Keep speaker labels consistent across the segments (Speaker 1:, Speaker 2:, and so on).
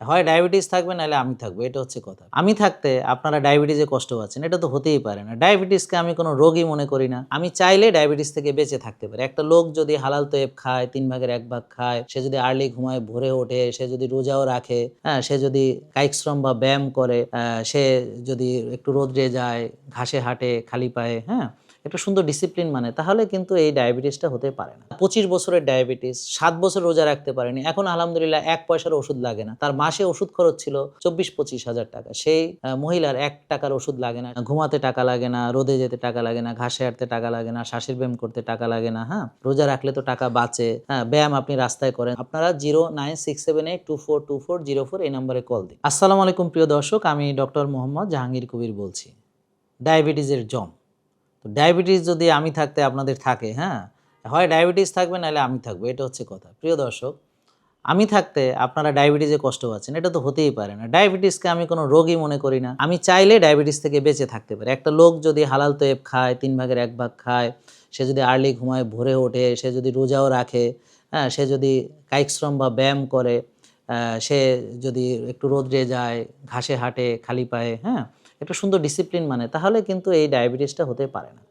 Speaker 1: হয় ডায়াবেটিস থাকবে নাহলে আমি থাকবো, এটা হচ্ছে কথা। আমি থাকতে আপনারা ডায়াবেটিসে কষ্ট পাচ্ছেন, এটা তো হতেই পারে না। ডায়াবেটিসকে আমি কোনো রোগই মনে করি না। আমি চাইলে ডায়াবেটিস থেকে বেঁচে থাকতে পারি। একটা লোক যদি হালাল তৈয়ব খায়, ৩ ভাগের ১ ভাগ খায়, সে যদি আর্লি ঘুমায়, ভোরে ওঠে, সে যদি রোজাও রাখে, হ্যাঁ? সে যদি কায়িক শ্রম বা ব্যায়াম করে, সে যদি একটু রোদ্রে যায়, ঘাসে হাঁটে খালি পায়ে, হ্যাঁ? একটা সুন্দর ডিসিপ্লিন মানে, তাহলে কিন্তু এই ডায়াবেটিসটা হতে পারে না। ২৫ বছরের ডায়াবেটিস, ৭ বছর রোজা রাখতে পারেনি। এখন আলহামদুলিল্লাহ ১ পয়সার ওষুধ লাগে না। তার মাসে ওষুধ খরচ ছিল ২৪-২৫ হাজার টাকা। সেই মহিলার ১ টাকার ওষুধ লাগে না। ঘুমাতে টাকা লাগে না, রোদে যেতে টাকা লাগে না, ঘাসে হাঁটতে টাকা লাগে না, শ্বাসের ব্যায়াম করতে টাকা লাগে না, হ্যাঁ? রোজা রাখলে তো টাকা বাঁচে, হ্যাঁ? ব্যায়াম আপনি রাস্তায় করেন। আপনারা 09678242404 এই নম্বরে কল দিন। আসসালামু আলাইকুম প্রিয় দর্শক, আমি ডক্টর মোহাম্মদ জাহাঙ্গীর কবির বলছি। ডায়াবেটিসের জম। তো ডায়াবেটিস যদি আমি থাকতে আপনাদের থাকে, হ্যাঁ? হয় ডায়াবেটিস থাকবে নাহলে আমি থাকবো, এটা হচ্ছে কথা। প্রিয় দর্শক, আমি থাকতে আপনারা ডায়াবেটিসে কষ্ট পাচ্ছেন, এটা তো হতেই পারে না। ডায়াবেটিসকে আমি কোনো রোগই মনে করি না। আমি চাইলে ডায়াবেটিস থেকে বেঁচে থাকতে পারি। একটা লোক যদি হালাল তৈয়ব খায়, ৩ ভাগের ১ ভাগ খায়, সে যদি আর্লি ঘুমায়, ভোরে ওঠে, সে যদি রোজাও রাখে, হ্যাঁ? সে যদি কায়িক শ্রম বা ব্যায়াম করে, সে যদি একটু রোদ্রে যায়, ঘাসে হাঁটে খালি পায়ে, হ্যাঁ? একটা সুন্দর ডিসিপ্লিন মানে, তাহলে কিন্তু এই ডায়াবেটিসটা হতে পারে না।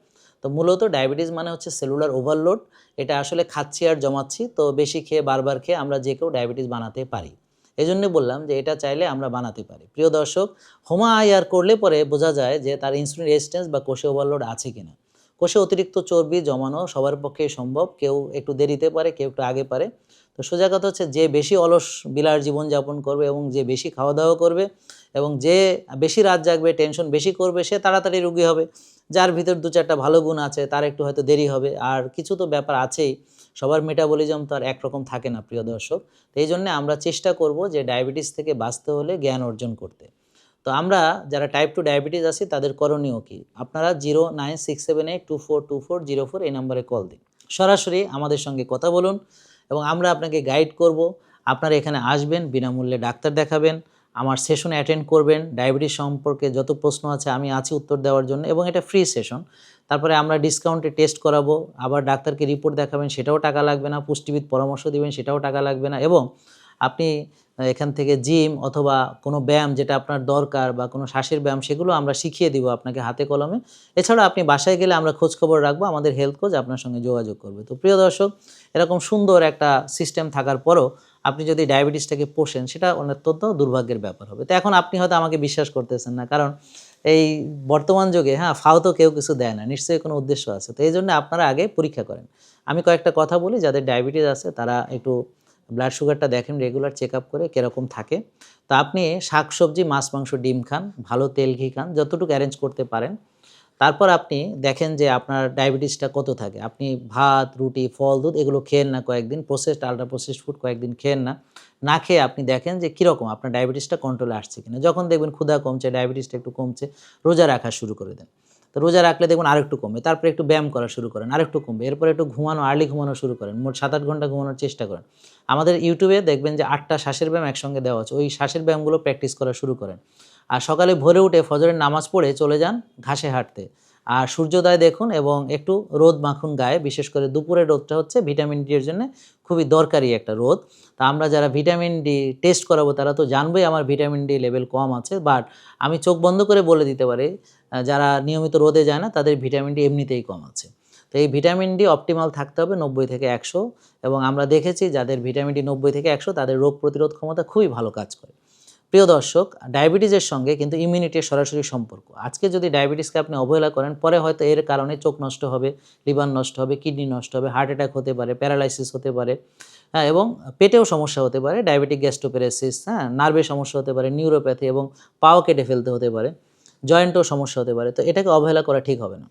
Speaker 1: তো মূলত ডায়াবেটিস মানে হচ্ছে সেলুলার ওভারলোড। এটা আসলে খাচ্ছি আর জমাচ্ছি। তো বেশি খেয়ে বারবার খেয়ে আমরা যে কেউ ডায়াবেটিস বানাতে পারি। এজন্য বললাম যে এটা চাইলে আমরা বানাতে পারি। প্রিয় দর্শক, হোমা আইআর করলে পরে বোঝা যায় যে তার ইনসুলিন রেজিস্ট্যান্স বা কোষে ওভারলোড আছে কিনা। কোষে অতিরিক্ত চর্বি জমানো সবার পক্ষেই সম্ভব। কেউ একটু দেরিতে পারে, কেউ একটু আগে পারে। তো সোজা কথা হচ্ছে, যে বেশি অলস বিলার জীবনযাপন করবে এবং যে বেশি খাওয়া-দাওয়া করবে এবং যে বেশি রাত জাগবে, টেনশন বেশি করবে, সে তাড়াতাড়ি রোগী হবে। যার ভিতর ২-৪ টা ভালো গুণ আছে তার একটু হয়তো দেরি হবে। আর কিছু তো ব্যাপার আছেই। সবার মেটাবলিজম তো আর একরকম থাকে না প্রিয় দর্শক। তো এইজন্যে আমরা চেষ্টা করব যে ডায়াবেটিস থেকে বাঁচতে হলে জ্ঞান অর্জন করতে। তো আমরা যারা টাইপ 2 ডায়াবেটিস আছি তাদের করণীয় কি? আপনারা 09678242404 এই নম্বরে কল দিন। সরাসরি আমাদের সঙ্গে কথা বলুন এবং আমরা আপনাকে গাইড করব। আপনারা এখানে আসবেন, বিনামূল্যে ডাক্তার দেখাবেন, আমার সেশনে অ্যাটেন্ড করবেন। ডায়াবেটিস সম্পর্কে যত প্রশ্ন আছে আমি আছি উত্তর দেওয়ার জন্য, এবং এটা ফ্রি সেশন। তারপরে আমরা ডিসকাউন্টে টেস্ট করাবো, আবার ডাক্তারকে রিপোর্ট দেখাবেন, সেটাও টাকা লাগবে না। পুষ্টিবিদ পরামর্শ দিবেন, সেটাও টাকা লাগবে না। এবং আপনি এখান থেকে জিম অথবা কোনো ব্যায়াম যেটা আপনার দরকার বা কোনো শ্বাসের ব্যায়াম, সেগুলো আমরা শিখিয়ে দিব আপনাকে হাতে কলমে। এছাড়া আপনি বাসায় গেলে আমরা খোঁজখবর রাখবো, আমাদের হেলথ কোচ আপনার সঙ্গে যোগাযোগ করবে। তো প্রিয় দর্শক, এরকম সুন্দর একটা সিস্টেম থাকার পরও আপনি যদি ডায়াবেটিসটাকে পোষেন, সেটা অত্যন্ত দুর্ভাগ্যের ব্যাপার হবে। তো এখন আপনি হয়তো আমাকে বিশ্বাস করতেছেন না, কারণ এই বর্তমান যুগে, হ্যাঁ, ফাও তো কেউ কিছু দেয় না, নিশ্চয়ই কোনো উদ্দেশ্য আছে। তো এই জন্য আপনারা আগে পরীক্ষা করেন। আমি কয়েকটা কথা বলি, যাদের ডায়াবেটিস আছে তারা একটু ব্লাড সুগারটা দেখেন রেগুলার চেক আপ করে কীরকম থাকে। তো আপনি শাকসবজি, মাছ, মাংস, ডিম খান, ভালো তেল ঘি খান, যতটুকু অ্যারেঞ্জ করতে পারেন। তারপর আপনি দেখেন যে আপনার ডায়াবেটিসটা কত থাকে। আপনি ভাত, রুটি, ফল, দুধ এগুলো খেয়েন না কয়েকদিন। প্রসেসড, আল্ট্রা প্রসেসড ফুড কয়েকদিন খেয়েন না। না খেয়ে আপনি দেখেন যে কীরকম আপনার ডায়াবেটিসটা কন্ট্রোলে আসছে কিনা। যখন দেখবেন ক্ষুধা কমছে, ডায়াবেটিসটা একটু কমছে, রোজা রাখা শুরু করে দেন। তো রোজা রাখলে দেখবেন আরেকটু কমবে। তারপরে একটু ব্যায়াম করা শুরু করেন, আরেকটু কমবে। এরপরে একটু ঘুমানো, আর্লি ঘুমানো শুরু করেন। মোট ৭-৮ ঘন্টা ঘুমানোর চেষ্টা করেন। আমাদের ইউটিউবে দেখবেন যে ৮ টা শ্বাসের ব্যায়াম একসঙ্গে দেওয়া আছে। ওই শ্বাসের ব্যায়ামগুলো প্র্যাকটিস করা শুরু করেন। আর সকালে ভোরে উঠে ফজরের নামাজ পড়ে চলে যান ঘাসে হাঁটতে। আর সূর্যোদয় দেখুন এবং একটু রোদ মাখুন গায়ে। বিশেষ করে দুপুরের রোদটা হচ্ছে ভিটামিন ডি এর জন্য খুবই দরকারি একটা রোদ। তা আমরা যারা ভিটামিন ডি টেস্ট করাবো তারা তো জানবেই আমার ভিটামিন ডি লেভেল কম আছে। বাট আমি চোখ বন্ধ করে বলে দিতে পারি, যারা নিয়মিত রোদে যায় না তাদের ভিটামিন ডি এমনিতেই কম আছে। তো এই ভিটামিন ডি অপটিমাল থাকতে হবে ৯০ থেকে ১০০, এবং আমরা দেখেছি যাদের ভিটামিন ডি ৯০ থেকে ১০০ তাদের রোগ প্রতিরোধ ক্ষমতা খুবই ভালো কাজ করে। প্রিয় দর্শক, ডায়াবেটিসের সঙ্গে কিন্তু ইমিউনিটির সরাসরি সম্পর্ক। আজকে যদি ডায়াবেটিসকে আপনি অবহেলা করেন, পরে হয়তো এর কারণে চোখ নষ্ট হবে, লিভার নষ্ট হবে, কিডনি নষ্ট হবে, হার্ট অ্যাটাক হতে পারে, প্যারালাইসিস হতে পারে, হ্যাঁ, এবং পেটেও সমস্যা হতে পারে, ডায়াবেটিক গ্যাস্ট্রোপ্যারেসিস, হ্যাঁ, নার্ভের সমস্যা হতে পারে, নিউরোপ্যাথি, এবং পাও কেটে ফেলতে হতে পারে, জয়েন্টেও সমস্যা হতে পারে। তো এটাকে অবহেলা করা ঠিক হবে না।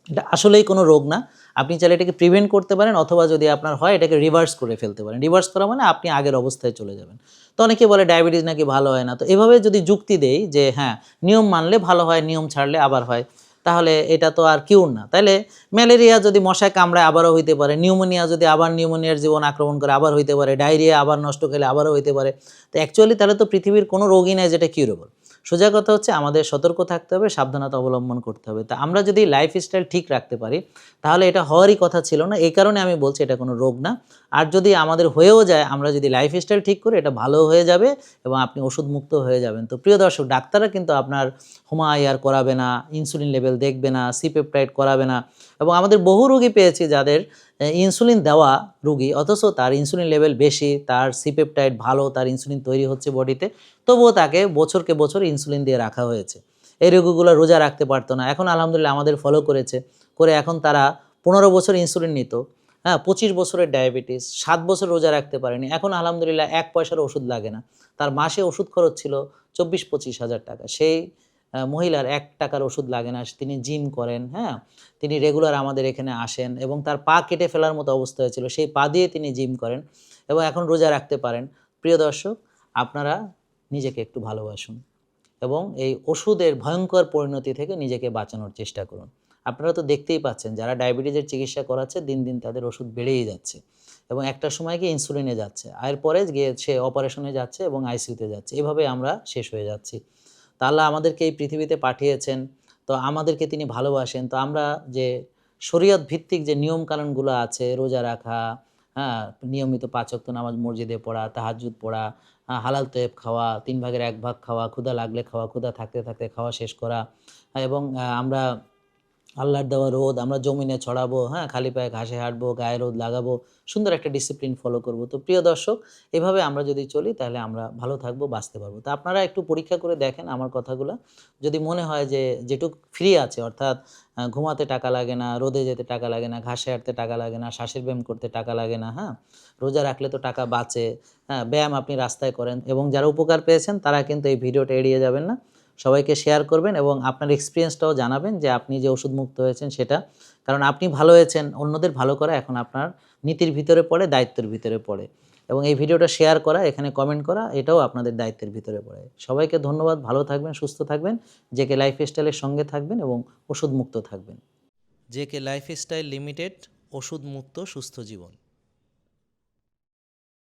Speaker 1: এটা আসলেই কোনো রোগ না। আপনি চাইলে এটাকে প্রিভেন্ট করতে পারেন, অথবা যদি আপনার হয় এটাকে রিভার্স করে ফেলতে পারেন। রিভার্স করা মানে আপনি আগের অবস্থায় চলে যাবেন। তো অনেকে বলে ডায়াবেটিস নাকি ভালো হয় না। তো এভাবে যদি যুক্তি দেই যে হ্যাঁ, নিয়ম মানলে ভালো হয়, নিয়ম ছাড়লে আবার হয়, তাহলে এটা তো আর কিউর না। তাইলে ম্যালেরিয়া যদি মশায় কামড়ায় আবারও হইতে পারে, নিউমোনিয়া যদি আবার নিউমোনিয়ার জীবন আক্রমণ করে আবার হইতে পারে, ডায়রিয়া আবার নষ্ট খেলে আবারও হইতে পারে। তো অ্যাকচুয়ালি তাহলে তো পৃথিবীর কোনো রোগই নাই যেটা কিউরেবল। সোজা কথা হচ্ছে আমাদের সতর্ক থাকতে হবে, সাবধানতা অবলম্বন করতে হবে। তা আমরা যদি লাইফস্টাইল ঠিক রাখতে পারি তাহলে এটা হওয়ারই কথা ছিল না। এই কারণে আমি বলছি এটা কোনো রোগ না। আর যদি আমাদের হয়েও যায়, আমরা যদি লাইফস্টাইল ঠিক করি এটা ভালো হয়ে যাবে এবং আপনি ওষুধমুক্ত হয়ে যাবেন। তো প্রিয় দর্শক, ডাক্তাররা কিন্তু আপনার হোমাআইআর করাবে না, ইনসুলিন লেভেল দেখবে না, সি-পেপটাইড করাবে না। এবং আমাদের বহু রোগী পেয়েছি যাদের ইনসুলিন দেওয়া রোগী, অথচ তার ইনসুলিন লেভেল বেশি, তার সি-পেপটাইড ভালো, তার ইনসুলিন তৈরি হচ্ছে বডিতে, তবুও তাকে বছরকে বছর ইনসুলিন দিয়ে রাখা হয়েছে। এই রোগীগুলো রোজা রাখতে পারতো না, এখন আলহামদুলিল্লাহ আমাদের ফলো করেছে, করে এখন তারা 15 বছর ইনসুলিন নিত, হ্যাঁ, 25 বছরের ডায়াবেটিস, 7 বছর রোজা রাখতে পারেনি, এখন আলহামদুলিল্লাহ 1 পয়সার ওষুধ লাগে না। তার মাসে ওষুধ খরচ ছিল 24-25 হাজার টাকা। সেই মহিলার 1 টাকার ওষুধ লাগে না। তিনি জিম করেন, হ্যাঁ, তিনি রেগুলার আমাদের এখানে আসেন এবং তার পা কেটে ফেলার মতো অবস্থা হয়েছিল, সেই পা দিয়ে তিনি জিম করেন এবং এখন রোজা রাখতে পারেন। প্রিয় দর্শক, আপনারা নিজেকে একটু ভালোবাসুন এবং এই ওষুধের ভয়ঙ্কর পরিণতি থেকে নিজেকে বাঁচানোর চেষ্টা করুন। আপনারা তো দেখতেই পাচ্ছেন যারা ডায়াবেটিসের চিকিৎসা করাচ্ছে দিন দিন তাদের ওষুধ বেড়েই যাচ্ছে এবং একটা সময় গিয়ে ইনসুলিনে যাচ্ছে, এরপরে গিয়ে সে অপারেশনে যাচ্ছে এবং আইসিইউতে যাচ্ছে। এভাবে আমরা শেষ হয়ে যাচ্ছি। তা আল্লাহ আমাদেরকে এই পৃথিবীতে পাঠিয়েছেন, তো আমাদেরকে তিনি ভালোবাসেন। তো আমরা যে শরীয়ত ভিত্তিক যে নিয়মকানুনগুলো আছে, রোজা রাখা, হ্যাঁ, নিয়মিত 5 ওয়াক্ত নামাজ মসজিদে পড়া, তাহাজ্জুদ পড়া, হালাল তৈব খাওয়া, 3 ভাগের 1 ভাগ খাওয়া, ক্ষুধা লাগলে খাওয়া, ক্ষুধা থাকতে থাকতে খাওয়া শেষ করা, এবং আমরা আল্লাহর দেওয়া রোদ আমরা জমিনে ছড়াবো, হ্যাঁ, খালি পায়ে ঘাসে হাঁটবো, গায়ে রোদ লাগাবো, সুন্দর একটা ডিসিপ্লিন ফলো করব। তো প্রিয় দর্শক, এভাবে আমরা যদি চলি তাহলে আমরা ভালো থাকবো, বাঁচতে পারবো। তো আপনারা একটু পরীক্ষা করে দেখেন আমার কথাগুলো। যদি মনে হয় যে যেটুক ফ্রি আছে, অর্থাৎ ঘুমাতে টাকা লাগে না, রোদে যেতে টাকা লাগে না, ঘাসে হাঁটতে টাকা লাগে না, শ্বাসের ব্যায়াম করতে টাকা লাগে না, হ্যাঁ, রোজা রাখলে তো টাকা বাঁচে, হ্যাঁ, ব্যায়াম আপনি রাস্তায় করেন এবং যারা উপকার পেয়েছেন তারা কিন্তু এই ভিডিওটা এড়িয়ে যাবেন না। সবাইকে শেয়ার করবেন এবং আপনার এক্সপিরিয়েন্সটাও জানাবেন যে আপনি যে ওষুধ মুক্ত হয়েছেন সেটা। কারণ আপনি ভালো হয়েছেন, অন্যদের ভালো করা এখন আপনার নীতির ভিতরে পড়ে, দায়িত্বের ভিতরে পড়ে। এবং এই ভিডিওটা শেয়ার করা, এখানে কমেন্ট করা, এটাও আপনাদের দায়িত্বের ভিতরে পড়ে। সবাইকে ধন্যবাদ, ভালো থাকবেন, সুস্থ থাকবেন, জেকে লাইফস্টাইলের সঙ্গে থাকবেন এবং ওষুধ মুক্ত থাকবেন। জেকে লাইফস্টাইল লিমিটেড, ওষুধ মুক্ত সুস্থ জীবন।